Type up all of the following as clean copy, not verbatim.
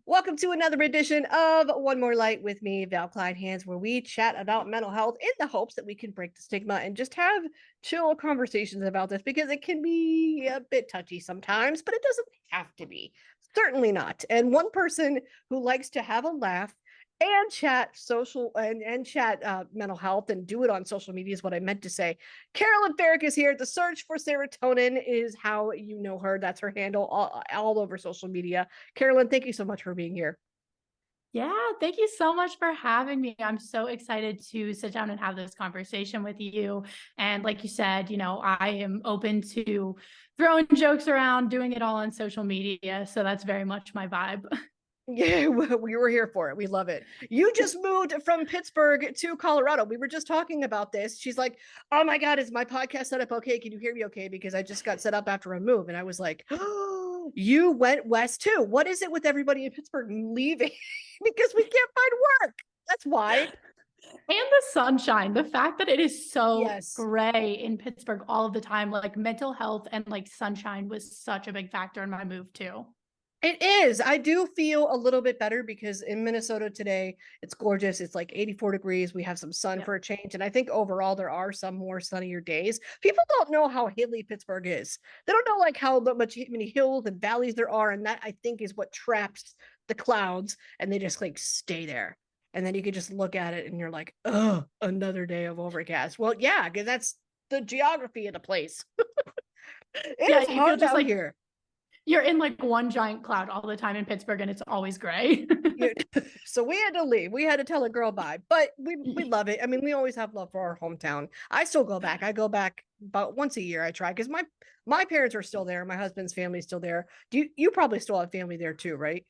Welcome to another edition of One More Light with me, Val Kleinhans, where we chat about mental health in the hopes that we can break the stigma and just have chill conversations about this because it can be a bit touchy sometimes, but it doesn't have to be. Certainly not. And one person who likes to have a laugh and chat social and chat mental health and do it on social media is what I meant to say. Carolyn Ferrick is here. The search for serotonin is how you know her. That's her handle all over social media. Carolyn, thank you so much for being here. Yeah, thank you so much for having me. I'm so excited to sit down and have this conversation with you. And like you said, I am open to throwing jokes around, doing it all on social media. So that's very much my vibe. Yeah, we were here for it. We love it. You just moved from Pittsburgh to Colorado. We were just talking about this. She's like, "Oh my God, is my podcast set up okay? Can you hear me okay? Because I just got set up after a move." And I was like, "Oh, you went west too. What is it with everybody in Pittsburgh leaving? Because we can't find work. That's why." And the sunshine, the fact that it is so Yes. gray in Pittsburgh all of the time, like mental health and like sunshine was such a big factor in my move too. It is. I do feel a little bit better because in Minnesota today, it's gorgeous. It's like 84 degrees. We have some sun Yep. for a change. And I think overall, there are some more sunnier days. People don't know how hilly Pittsburgh is. They don't know like how many hills and valleys there are. And that I think is what traps the clouds. And they just like stay there. And then you can just look at it and you're like, oh, another day of overcast. Well, yeah, because that's the geography of the place. It Yeah, is you feel hard just out like here. you're in like one giant cloud all the time in Pittsburgh and it's always gray. So we had to leave. We had to tell a girl bye, but we love it. I mean, we always have love for our hometown. I still go back. I go back about once a year. I try because my parents are still there. My husband's family is still there. You probably still have family there too, right?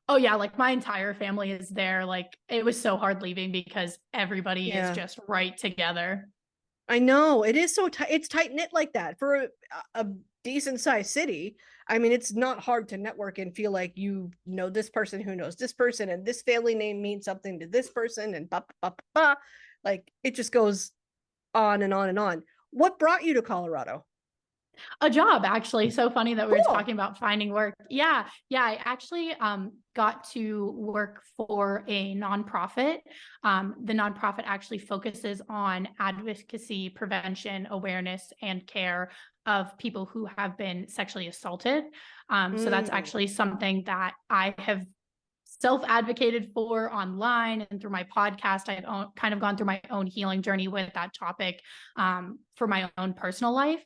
Oh yeah, like my entire family is there. Like it was so hard leaving because everybody is Yeah, just right together. I know it is so tight. It's tight knit like that for a decent sized city. I mean, it's not hard to network and feel like you know this person who knows this person, and this family name means something to this person, and ba ba ba ba. Like it just goes on and on and on. What brought you to Colorado? A job, actually. So funny that we were Cool. talking about finding work. Yeah, yeah. I actually got to work for a nonprofit. The nonprofit actually focuses on advocacy, prevention, awareness, and care of people who have been sexually assaulted. So that's Mm. actually something that I have self-advocated for online and through my podcast. I've kind of gone through my own healing journey with that topic for my own personal life.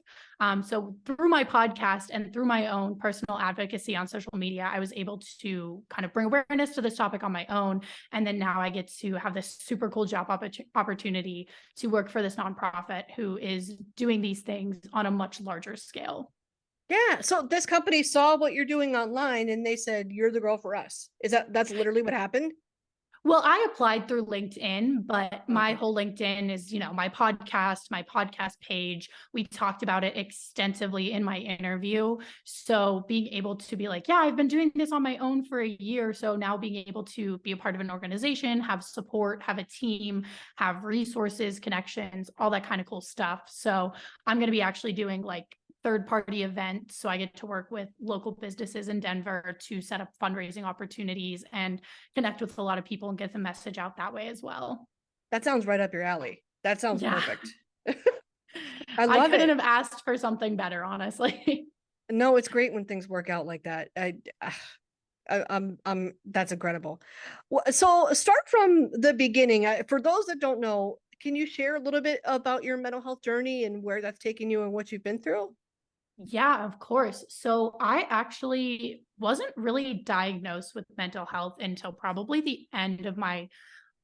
So through my podcast and through my own personal advocacy on social media, I was able to kind of bring awareness to this topic on my own. And then now I get to have this super cool job opportunity to work for this nonprofit who is doing these things on a much larger scale. Yeah. So this company saw what you're doing online and they said, "You're the girl for us." That's literally what happened? Well, I applied through LinkedIn, but my Okay. whole LinkedIn is, my podcast page. We talked about it extensively in my interview. So being able to be like, yeah, I've been doing this on my own for a year. So now being able to be a part of an organization, have support, have a team, have resources, connections, all that kind of cool stuff. So I'm going to be actually doing like third-party events. So I get to work with local businesses in Denver to set up fundraising opportunities and connect with a lot of people and get the message out that way as well. That sounds right up your alley. That sounds Yeah. perfect. I I love couldn't it. have asked for something better, honestly. No, it's great when things work out like that. That's incredible. So start from the beginning. For those that don't know, can you share a little bit about your mental health journey and where that's taken you and what you've been through? Yeah, of course. So I actually wasn't really diagnosed with mental health until probably the end of my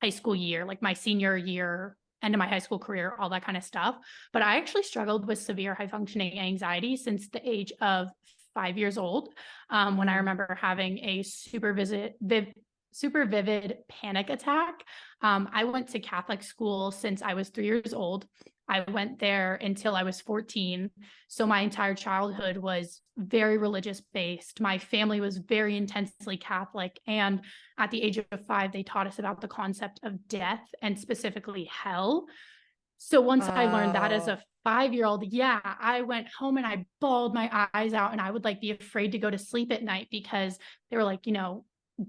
high school year, like my senior year, end of my high school career, all that kind of stuff. But I actually struggled with severe high functioning anxiety since the age of 5 years old. When I Mm. remember having a super vivid panic attack. I went to Catholic school since I was 3 years old. I went there until I was 14. So my entire childhood was very religious based. My family was very intensely Catholic. And at the age of 5, they taught us about the concept of death and specifically hell. So once I learned that as Oh, a 5-year-old, yeah, I went home and I bawled my eyes out and I would like be afraid to go to sleep at night because they were like,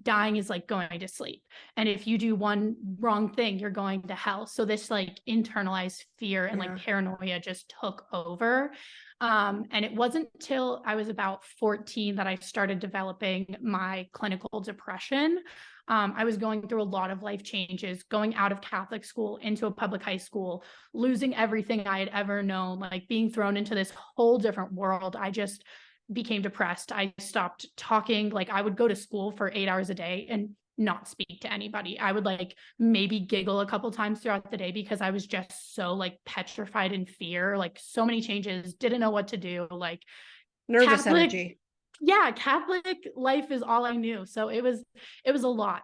dying is like going to sleep. And if you do one wrong thing, you're going to hell. So this like internalized fear and like paranoia just took over. And it wasn't till I was about 14 that I started developing my clinical depression. I was going through a lot of life changes, going out of Catholic school into a public high school, losing everything I had ever known, like being thrown into this whole different world. I just became depressed. I stopped talking. Like I would go to school for 8 hours a day and not speak to anybody. I would like maybe giggle a couple times throughout the day because I was just so like petrified in fear, like so many changes, didn't know what to do. Like Nervous Catholic, energy. yeah, Catholic life is all I knew. So it was a lot.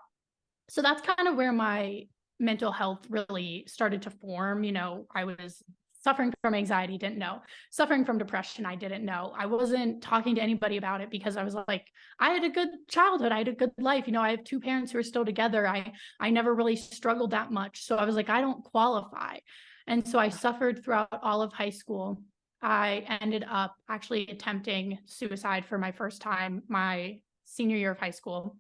So that's kind of where my mental health really started to form. You know, I was suffering from anxiety, didn't know. Suffering from depression, I didn't know. I wasn't talking to anybody about it because I was like, I had a good childhood. I had a good life. You know, I have two parents who are still together. I never really struggled that much. So I was like, I don't qualify. And so I suffered throughout all of high school. I ended up actually attempting suicide for my first time, my senior year of high school.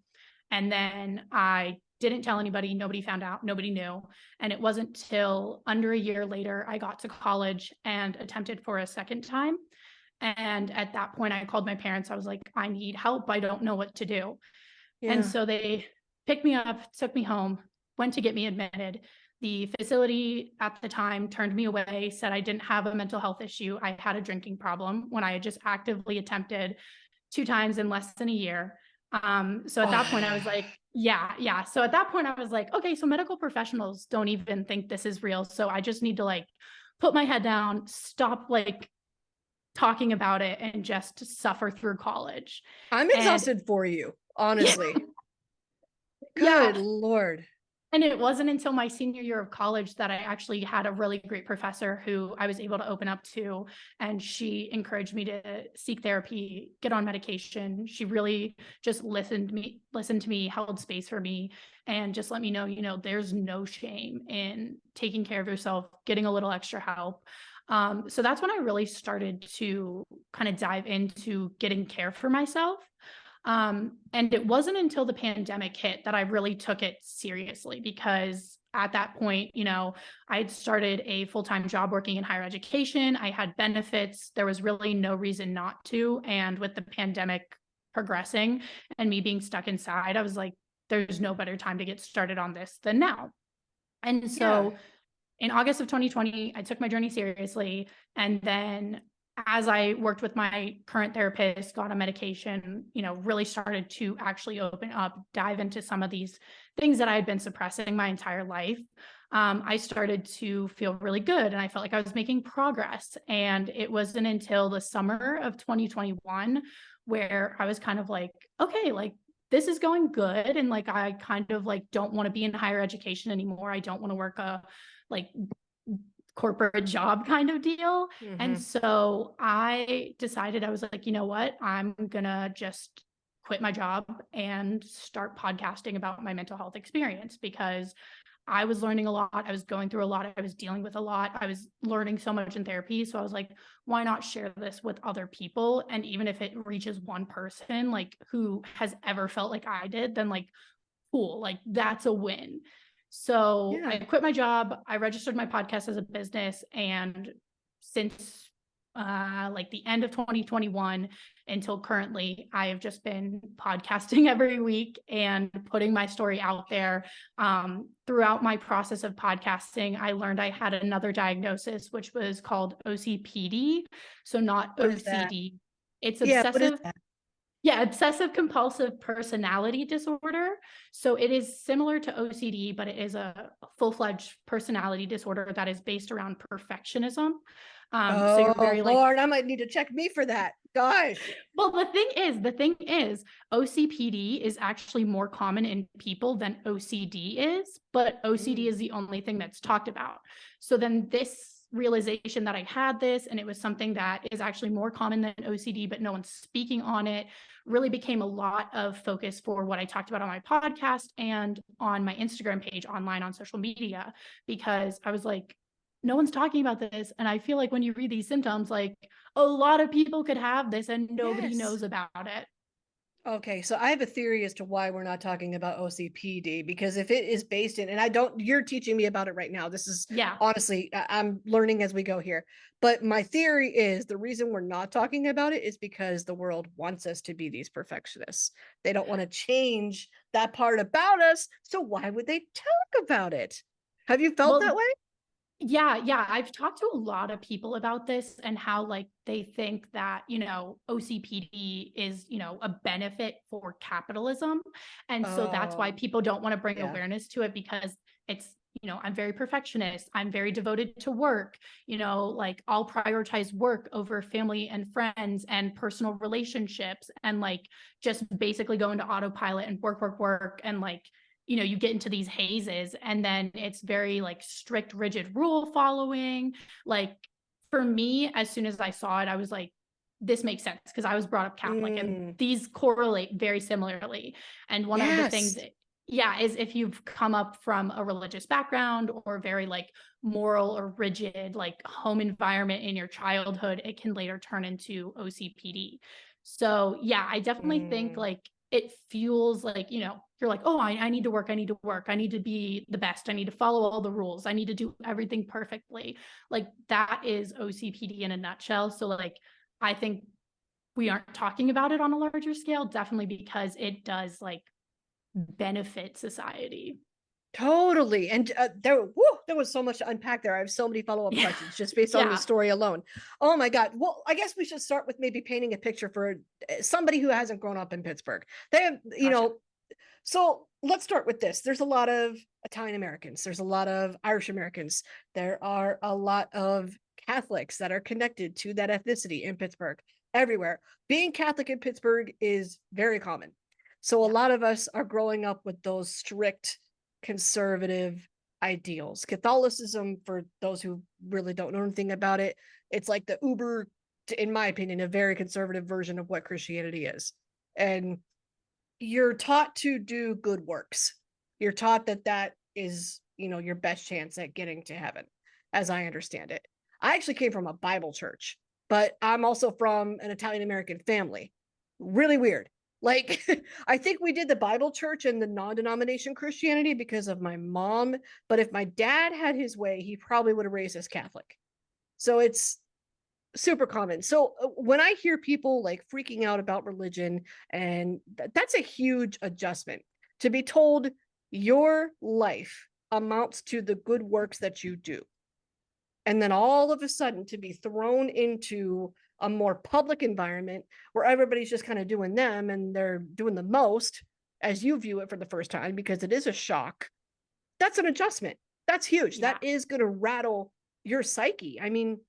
And then I didn't tell anybody. Nobody found out. Nobody knew. And it wasn't till under a year later, I got to college and attempted for a second time. And at that point, I called my parents. I was like, I need help. I don't know what to do. And so they picked me up, took me home, went to get me admitted. The facility at the time turned me away, said I didn't have a mental health issue. I had a drinking problem when I had just actively attempted 2 times in less than a year. So at that point I was like, yeah. So at that point I was like, okay, so medical professionals don't even think this is real. So I just need to like put my head down, stop like talking about it and just suffer through college. I'm exhausted for you, honestly. Good Lord. And it wasn't until my senior year of college that I actually had a really great professor who I was able to open up to. And she encouraged me to seek therapy, get on medication. She really just listened to me, held space for me, and just let me know, you know, there's no shame in taking care of yourself, getting a little extra help. So that's when I really started to kind of dive into getting care for myself. And it wasn't until the pandemic hit that I really took it seriously, because at that point, you know, I had started a full-time job working in higher education. I had benefits. There was really no reason not to. And with the pandemic progressing and me being stuck inside, I was like, there's no better time to get started on this than now. And so in August of 2020, I took my journey seriously. And then as I worked with my current therapist, got on medication, you know, really started to actually open up, dive into some of these things that I had been suppressing my entire life. I started to feel really good and I felt like I was making progress. And it wasn't until the summer of 2021 where I was kind of like, okay, like this is going good. And like, I kind of like don't want to be in higher education anymore. I don't want to work a like corporate job kind of deal. And so I decided, I was like, you know what, I'm gonna just quit my job and start podcasting about my mental health experience, because I was learning a lot. I was going through a lot. I was dealing with a lot. I was learning so much in therapy. So I was like, why not share this with other people? And even if it reaches one person, like who has ever felt like I did, then like, cool, like that's a win. So I quit my job. I registered my podcast as a business. And since like the end of 2021 until currently, I have just been podcasting every week and putting my story out there. Throughout my process of podcasting, I learned I had another diagnosis, which was called OCPD. So not OCD. It's obsessive. Yeah, obsessive compulsive personality disorder. So it is similar to OCD, but it is a full-fledged personality disorder that is based around perfectionism. So you're very Lord, I might need to check me for that. Gosh. Well, the thing is, OCPD is actually more common in people than OCD is, but OCD is the only thing that's talked about. So then this realization that I had this, and it was something that is actually more common than OCD, but no one's speaking on it, really became a lot of focus for what I talked about on my podcast and on my Instagram page online on social media, because I was like, no one's talking about this. And I feel like when you read these symptoms, like a lot of people could have this and nobody knows about it. Okay, so I have a theory as to why we're not talking about OCPD, because if it is based in, and you're teaching me about it right now. This is Yeah. honestly, I'm learning as we go here. But my theory is the reason we're not talking about it is because the world wants us to be these perfectionists. They don't want to change that part about us. So why would they talk about it? Have you felt that Well, way? yeah. I've talked to a lot of people about this and how like they think that, OCPD is, a benefit for capitalism. And so that's why Oh, people don't want to bring yeah. awareness to it because it's, I'm very perfectionist. I'm very devoted to work, like I'll prioritize work over family and friends and personal relationships and like just basically go into autopilot and work. And like, you get into these hazes and then it's very like strict, rigid rule following. Like for me, as soon as I saw it, I was like, this makes sense because I was brought up Catholic and Mm, these correlate very similarly. And one of the yes. things, yeah, is if you've come up from a religious background or very like moral or rigid, like home environment in your childhood, it can later turn into OCPD. So yeah, I definitely think Mm. like it fuels like, you're like, oh, I need to work. I need to work. I need to be the best. I need to follow all the rules. I need to do everything perfectly. Like that is OCPD in a nutshell. So like, I think we aren't talking about it on a larger scale, definitely because it does like benefit society. Totally. And there was so much to unpack there. I have so many follow-up Yeah. questions just based on your Yeah. story alone. Oh my God. Well, I guess we should start with maybe painting a picture for somebody who hasn't grown up in Pittsburgh. They have, Gotcha. so let's start with this. There's a lot of Italian Americans, there's a lot of Irish Americans, there are a lot of Catholics that are connected to that ethnicity in Pittsburgh, everywhere. Being Catholic in Pittsburgh is very common. So a Yeah. lot of us are growing up with those strict conservative ideals. Catholicism, for those who really don't know anything about it, it's like the uber, in my opinion, a very conservative version of what Christianity is. And you're taught to do good works. You're taught that that is, your best chance at getting to heaven, as I understand it. I actually came from a Bible church, but I'm also from an Italian American family. Really weird. Like, I think we did the Bible church and the non denomination Christianity because of my mom. But if my dad had his way, he probably would have raised us Catholic. So it's super common. So when I hear people like freaking out about religion, and that's a huge adjustment to be told your life amounts to the good works that you do. And then all of a sudden to be thrown into a more public environment where everybody's just kind of doing them and they're doing the most as you view it for the first time, because it is a shock. That's an adjustment. That's huge. That Yeah. is going to rattle your psyche. I mean,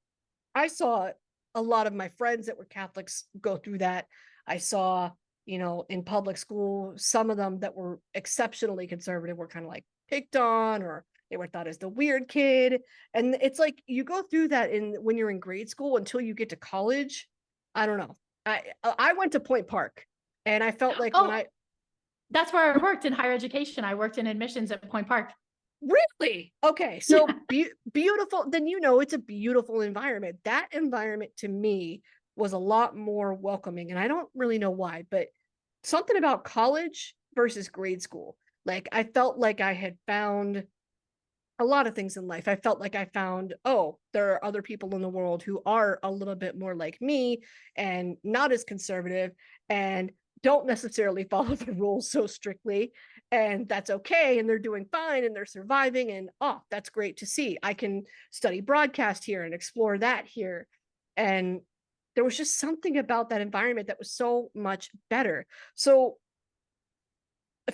I saw a lot of my friends that were Catholics go through that. I saw, in public school, some of them that were exceptionally conservative were kind of like picked on, or they were thought as the weird kid. And it's like you go through that in when you're in grade school until you get to college. I don't know. I went to Point Park, and I felt like when Oh, I that's where I worked in higher education. I worked in admissions at Point Park. really, okay, Yeah. so beautiful, then it's a beautiful environment. That environment to me was a lot more welcoming, and I don't really know why, but something about college versus grade school. Like I felt like I had found a lot of things in life. I felt like I found, oh, there are other people in the world who are a little bit more like me and not as conservative and don't necessarily follow the rules so strictly. And that's okay. And they're doing fine and they're surviving. And oh, that's great to see. I can study broadcast here and explore that here. And there was just something about that environment that was so much better. So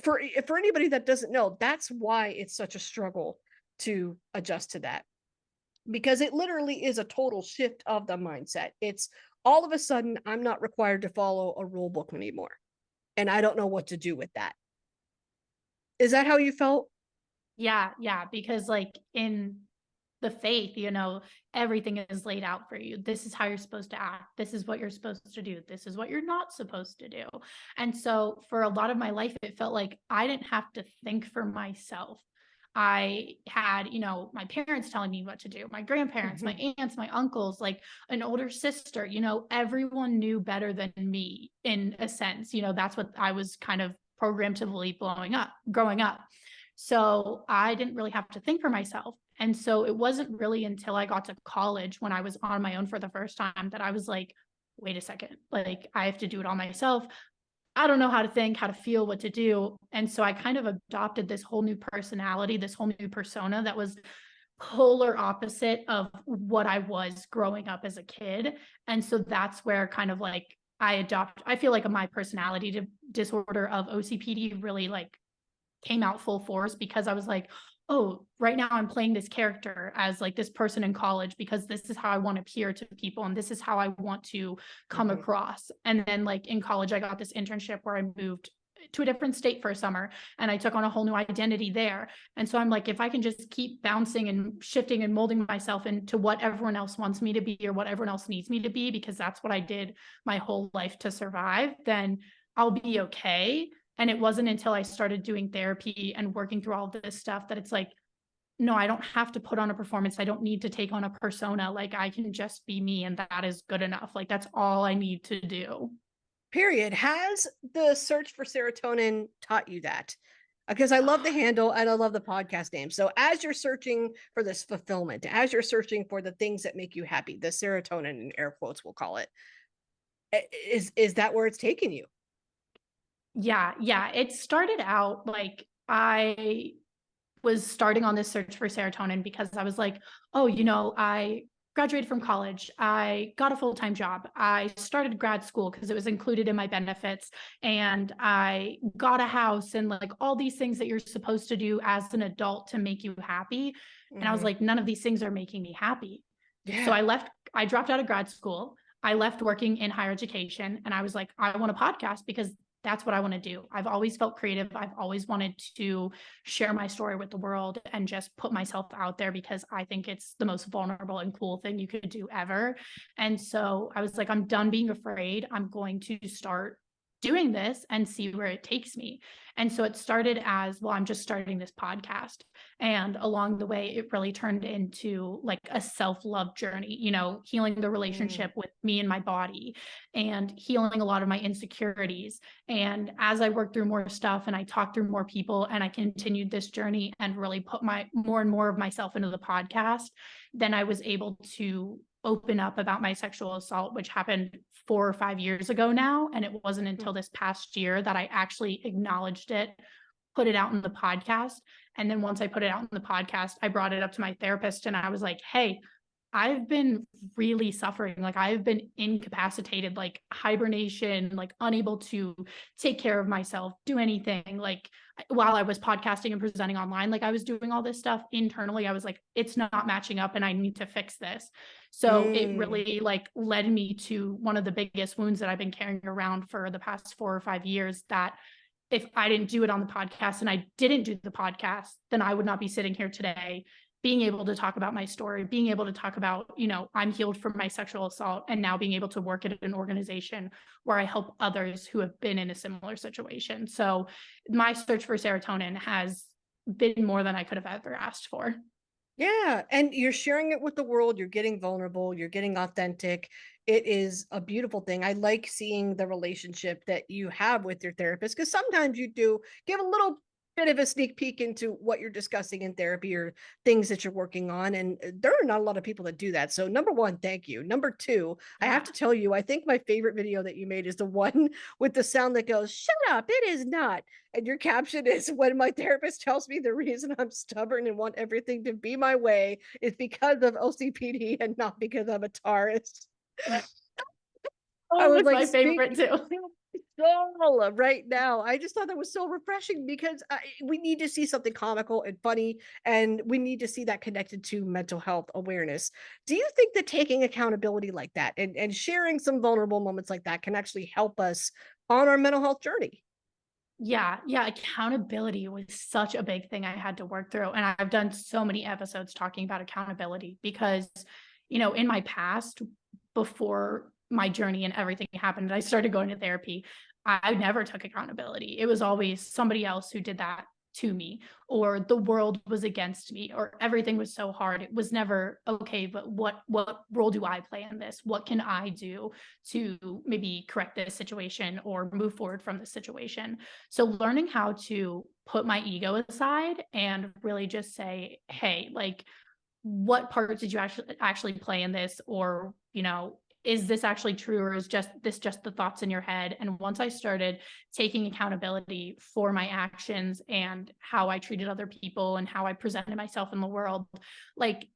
for anybody that doesn't know, that's why it's such a struggle to adjust to that, because it literally is a total shift of the mindset. It's all of a sudden I'm not required to follow a rule book anymore, and I don't know what to do with that. Is that how you felt? Yeah. Because like in the faith, everything is laid out for you. This is how you're supposed to act. This is what you're supposed to do. This is what you're not supposed to do. And so for a lot of my life, it felt like I didn't have to think for myself. I had, my parents telling me what to do, my grandparents, my aunts, my uncles, like an older sister, everyone knew better than me in a sense. That's what I was kind of programmed to believe growing up. So I didn't really have to think for myself. And so it wasn't really until I got to college when I was on my own for the first time that I was like, wait a second, like I have to do it all myself. I don't know how to think, how to feel, what to do. And so I kind of adopted this whole new personality, this whole new persona that was polar opposite of what I was growing up as a kid. And so that's where kind of like I feel like my personality disorder of OCPD really like came out full force, because I was like, oh, right now I'm playing this character as like this person in college because this is how I want to appear to people and this is how I want to come across. And then like in college, I got this internship where I moved to a different state for a summer and I took on a whole new identity there. And so I'm like, if I can just keep bouncing and shifting and molding myself into what everyone else wants me to be or what everyone else needs me to be, because that's what I did my whole life to survive, then I'll be okay. And it wasn't until I started doing therapy and working through all this stuff that it's like, no, I don't have to put on a performance. I don't need to take on a persona. Like I can just be me and that is good enough. Like that's all I need to do. Period. Has the search for serotonin taught you that? Because I love the handle and I love the podcast name. So as you're searching for this fulfillment, as you're searching for the things that make you happy, the serotonin in air quotes, we'll call it, is that where it's taken you? Yeah. It started out like I was starting on this search for serotonin because I was like, oh, I graduated from college. I got a full-time job. I started grad school because it was included in my benefits. And I got a house and like all these things that you're supposed to do as an adult to make you happy. And I was like, none of these things are making me happy. So Yeah. I dropped out of grad school. I left working in higher education and I was like, I want a podcast because that's what I want to do. I've always felt creative. I've always wanted to share my story with the world and just put myself out there because I think it's the most vulnerable and cool thing you could do ever. And so I was like, I'm done being afraid. I'm going to start doing this and see where it takes me. And so it started as, well, I'm just starting this podcast. And along the way, it really turned into like a self-love journey, healing the relationship with me and my body and healing a lot of my insecurities. And as I worked through more stuff and I talked through more people and I continued this journey and really put more and more of myself into the podcast, then I was able to open up about my sexual assault, which happened 4 or 5 years ago now. And it wasn't until this past year that I actually acknowledged it, put it out in the podcast. And then once I put it out in the podcast, I brought it up to my therapist and I was like, hey, I've been really suffering. Like I've been incapacitated, like hibernation, like unable to take care of myself, do anything. Like while I was podcasting and presenting online, like I was doing all this stuff internally. I was like, it's not matching up and I need to fix this. So it really like led me to one of the biggest wounds that I've been carrying around for the past 4 or 5 years, that if I didn't do it on the podcast and I didn't do the podcast, then I would not be sitting here today being able to talk about my story, being able to talk about, I'm healed from my sexual assault and now being able to work at an organization where I help others who have been in a similar situation. So my search for serotonin has been more than I could have ever asked for. Yeah, and you're sharing it with the world, you're getting vulnerable, you're getting authentic. It is a beautiful thing. I like seeing the relationship that you have with your therapist because sometimes you do give a little bit of a sneak peek into what you're discussing in therapy or things that you're working on. And there are not a lot of people that do that. So, number one, thank you. Number two, I have Yeah. to tell you, I think my favorite video that you made is the one with the sound that goes, "Shut up, it is not." And your caption is, when my therapist tells me the reason I'm stubborn and want everything to be my way is because of OCPD and not because I'm a Taurus. I Oh, was it's like, my speak favorite too. soul right now. I just thought that was so refreshing because we need to see something comical and funny, and we need to see that connected to mental health awareness. Do you think that taking accountability like that and sharing some vulnerable moments like that can actually help us on our mental health journey? Yeah. Accountability was such a big thing I had to work through. And I've done so many episodes talking about accountability because, in my past, before my journey and everything happened, and I started going to therapy, I never took accountability. It was always somebody else who did that to me, or the world was against me, or everything was so hard. It was never, okay, but what role do I play in this? What can I do to maybe correct this situation or move forward from this situation? So learning how to put my ego aside and really just say, hey, like, what part did you actually play in this? Or, is this actually true, or is just the thoughts in your head? And once I started taking accountability for my actions and how I treated other people and how I presented myself in the world, like,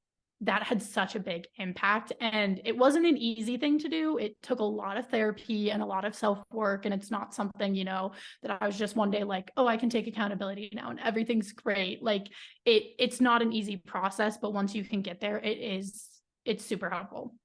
that had such a big impact. And it wasn't an easy thing to do. It took a lot of therapy and a lot of self-work. And it's not something, that I was just one day like, oh, I can take accountability now and everything's great. Like, it's not an easy process, but once you can get there, it's super helpful.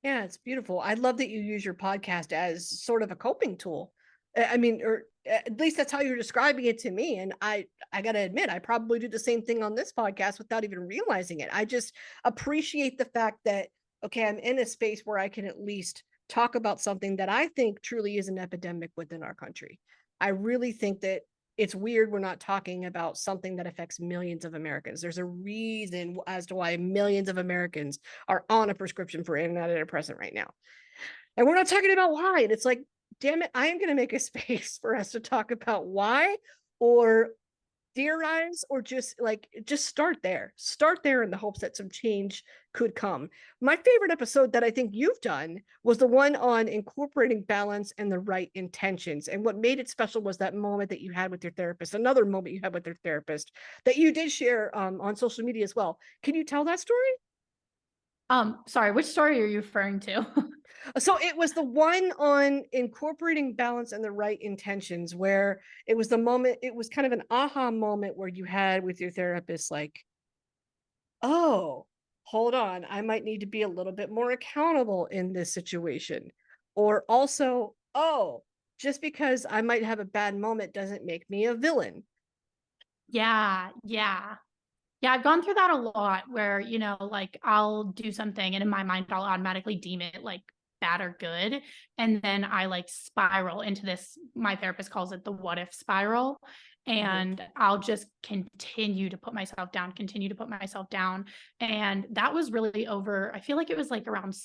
Yeah, it's beautiful. I love that you use your podcast as sort of a coping tool. I mean, or at least that's how you're describing it to me. And I got to admit, I probably do the same thing on this podcast without even realizing it. I just appreciate the fact that, okay, I'm in a space where I can at least talk about something that I think truly is an epidemic within our country. I really think that it's weird we're not talking about something that affects millions of Americans. There's a reason as to why millions of Americans are on a prescription for an antidepressant right now. And we're not talking about why. And it's like, damn it, I am going to make a space for us to talk about why, or theorize, or just start there in the hopes that some change could come. My favorite episode that I think you've done was the one on incorporating balance and the right intentions. And what made it special was that moment that you had with your therapist, another moment you had with your therapist that you did share on social media as well. Can you tell that story? Sorry, which story are you referring to? So it was the one on incorporating balance and the right intentions, where it was the moment, it was kind of an aha moment where you had with your therapist, like, oh, hold on, I might need to be a little bit more accountable in this situation. Or also, oh, just because I might have a bad moment doesn't make me a villain. Yeah, yeah. Yeah, I've gone through that a lot where, like, I'll do something and in my mind I'll automatically deem it like bad or good. And then I like spiral into this, my therapist calls it the what if spiral. Mhm. And I'll just continue to put myself down, continue to put myself down. And that was really over, I feel like it was like around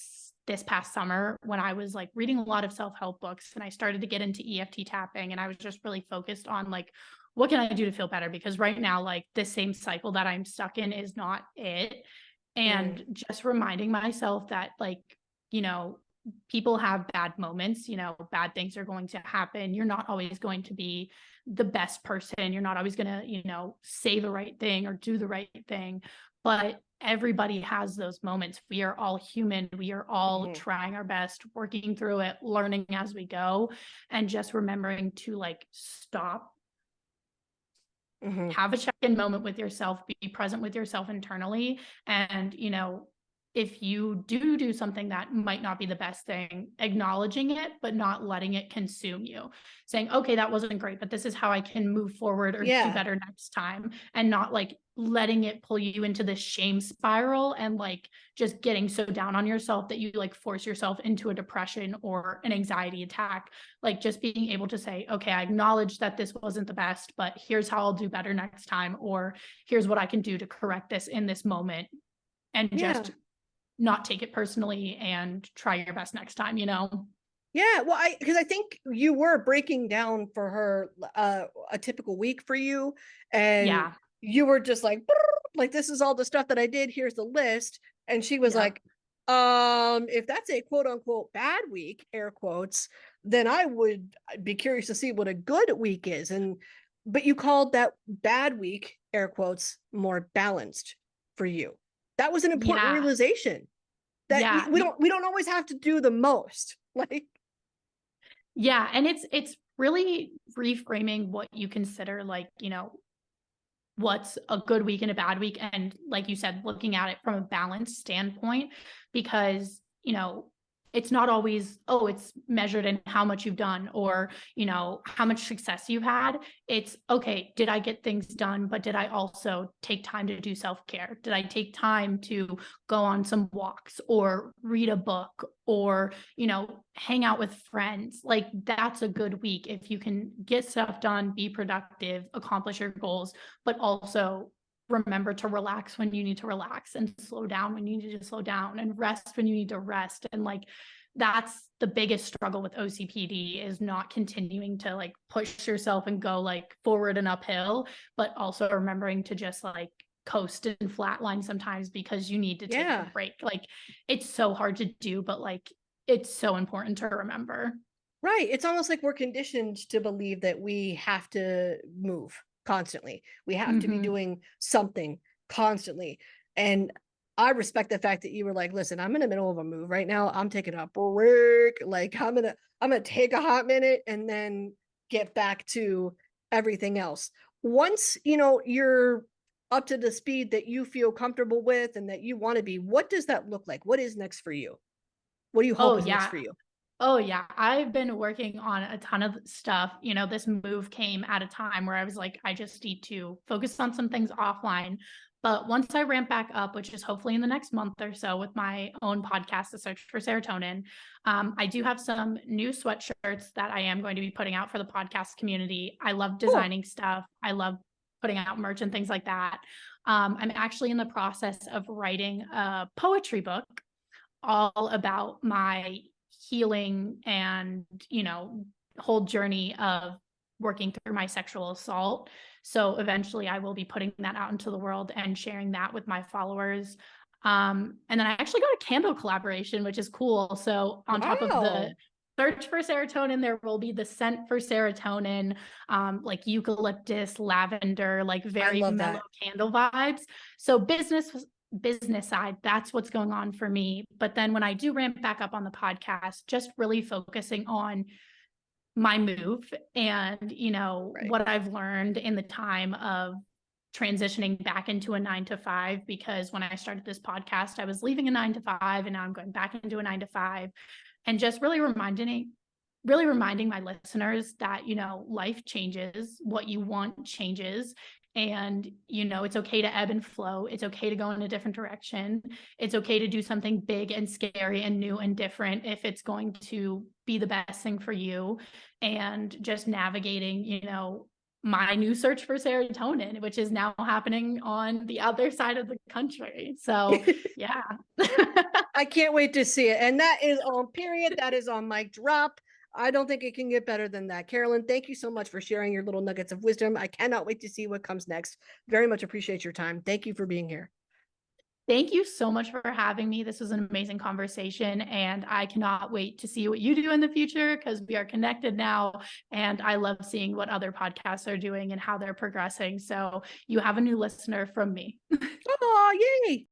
this past summer when I was like reading a lot of self-help books and I started to get into EFT tapping, and I was just really focused on like, what can I do to feel better? Because right now, like, the same cycle that I'm stuck in is not it. Mm. And just reminding myself that, like, you know, people have bad moments, bad things are going to happen. You're not always going to be the best person. You're not always going to, say the right thing or do the right thing. But everybody has those moments. We are all human. We are all Mhm. trying our best, working through it, learning as we go, and just remembering to like stop, Mhm. have a check-in moment with yourself, be present with yourself internally. And, if you do something that might not be the best thing, acknowledging it, but not letting it consume you, saying, okay, that wasn't great, but this is how I can move forward or do Yeah. better next time. And not like letting it pull you into this shame spiral and like just getting so down on yourself that you like force yourself into a depression or an anxiety attack. Like just being able to say, okay, I acknowledge that this wasn't the best, but here's how I'll do better next time, or here's what I can do to correct this in this moment, and Yeah. just not take it personally and try your best next time. Yeah, well, because I think you were breaking down for her a typical week for you, and Yeah. you were just like, like, this is all the stuff that I did. Here's the list, and she was Yep. like, if that's a quote unquote bad week, air quotes, then I would be curious to see what a good week is. And but you called that bad week, air quotes, more balanced for you. That was an important Yeah. realization that Yeah. we don't always have to do the most, like. Yeah. And it's really reframing what you consider like, what's a good week and a bad week. And like you said, looking at it from a balanced standpoint, because, it's not always, oh, it's measured in how much you've done or, you know, how much success you've had. It's okay, did I get things done, but did I also take time to do self-care? Did I take time to go on some walks or read a book or, you know, hang out with friends? Like that's a good week if you can get stuff done, be productive, accomplish your goals, but also remember to relax when you need to relax and slow down when you need to slow down and rest when you need to rest. And like, that's the biggest struggle with OCPD is not continuing to like push yourself and go like forward and uphill, but also remembering to just like coast and flatline sometimes because you need to take a break. Like it's so hard to do, but like it's so important to remember. Right. It's almost like we're conditioned to believe that we have to move constantly. We have to be doing something constantly. And I respect the fact that you were like, listen, I'm in the middle of a move right now. I'm taking a break. Like I'm gonna take a hot minute and then get back to everything else. Once, you know, you're up to the speed that you feel comfortable with and that you want to be, what does that look like? What is next for you? What do you Oh hope is next yeah. for you? Oh yeah, I've been working on a ton of stuff. You know, this move came at a time where I was like, I just need to focus on some things offline. But once I ramp back up, which is hopefully in the next month or so with my own podcast, The Search for Serotonin, I do have some new sweatshirts that I am going to be putting out for the podcast community. I love Cool. designing stuff. I love putting out merch and things like that. I'm actually in the process of writing a poetry book all about my healing and, you know, whole journey of working through my sexual assault. So eventually I will be putting that out into the world and sharing that with my followers. And then I actually got a candle collaboration, which is cool. So on top of the Wow. search for serotonin, there will be the scent for serotonin, like eucalyptus, lavender, like I very love mellow that. candle vibes. So business side, that's what's going on for me. But then when I do ramp back up on the podcast, just really focusing on my move and, you know, Right. what I've learned in the time of transitioning back into a 9 to 5, because when I started this podcast, I was leaving a 9 to 5 and now I'm going back into a 9 to 5, and just really reminding my listeners that, you know, life changes, what you want changes. And, you know, it's okay to ebb and flow. It's okay to go in a different direction. It's okay to do something big and scary and new and different if it's going to be the best thing for you. And just navigating, you know, my new search for serotonin, which is now happening on the other side of the country. So, yeah. I can't wait to see it. And that is on period. That is on mic drop. I don't think it can get better than that. Carolyn, thank you so much for sharing your little nuggets of wisdom. I cannot wait to see what comes next. Very much appreciate your time. Thank you for being here. Thank you so much for having me. This was an amazing conversation, and I cannot wait to see what you do in the future because we are connected now. And I love seeing what other podcasts are doing and how they're progressing. So you have a new listener from me. Oh, yay.